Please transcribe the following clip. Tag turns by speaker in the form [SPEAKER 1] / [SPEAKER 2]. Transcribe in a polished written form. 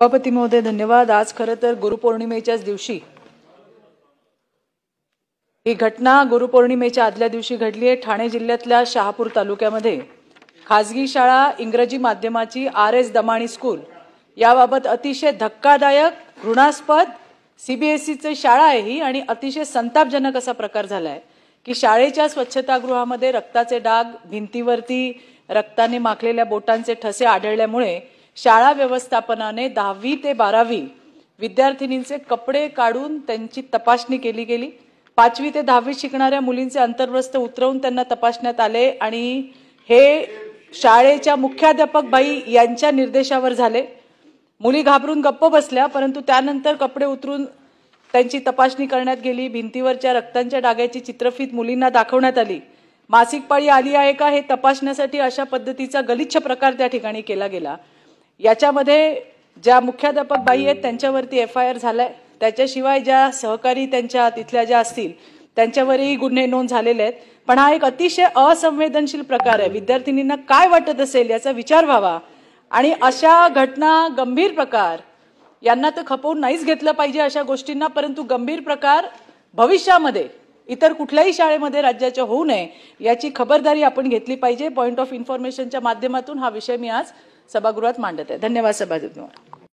[SPEAKER 1] सभापती महोदय धन्यवाद। आज खरं तर गुरुपौर्णिमेच्याच दिवशी ही घटना गुरुपौर्णिमेच्या आदल्या दिवशी घडली आहे। ठाणे जिल्ह्यातल्या शहापूर तालुक्यामध्ये खासगी शाळा इंग्रजी माध्यमाची RS दमाणी स्कूल याबाबत अतिशय धक्कादायक घृणास्पद CBSEची शाळा आहे ही आणि अतिशय संतापजनक असा प्रकार झालाय की शाळेच्या स्वच्छतागृहामध्ये रक्ताचे डाग, भिंतीवरती रक्ताने माखलेल्या बोटांचे ठसे आढळल्यामुळे शाळा व्यवस्थापनाने 10वी ते 12वी विद्यार्थिनींचे कपडे काढून त्यांची तपासणी केली गेली। 5वी ते 10वी शिकणाऱ्या मुलींचे अंतर्वस्त्र उतरवून त्यांना तपासण्यात आले आणि हे शाळेच्या मुख्याध्यापक बाई यांच्या निर्देशावर झाले। मुली घाबरून गप्प बसल्या, परंतु त्यानंतर कपडे उतरून त्यांची तपासणी करण्यात गेली। भिंतीवरच्या रक्तांच्या डागाची चित्रफीत मुलींना दाखवण्यात आली। मासिक पाळी आली आहे का हे तपासण्यासाठी अशा पद्धतीचा गलिच्छ प्रकार त्या ठिकाणी केला गेला। याच्यामध्ये ज्या मुख्याध्यापक बाई आहेत त्यांच्यावरती FIR झालाय, त्याच्याशिवाय ज्या सहकारी त्यांच्या तिथल्या ज्या असतील त्यांच्यावरही गुन्हे नोंद झालेले आहेत। पण हा एक अतिशय असंवेदनशील प्रकार आहे। विद्यार्थिनींना काय वाटत असेल याचा विचार व्हावा आणि अशा घटना, गंभीर प्रकार यांना तर खपवून नाहीच घेतलं पाहिजे अशा गोष्टींना, परंतु गंभीर प्रकार भविष्यामध्ये इतर कुठल्याही शाळेमध्ये राज्याच्या होऊ नये याची खबरदारी आपण घेतली पाहिजे। पॉइंट ऑफ इन्फॉर्मेशनच्या माध्यमातून हा विषय मी आज सभागृहात मांडत आहे। धन्यवाद सभापती।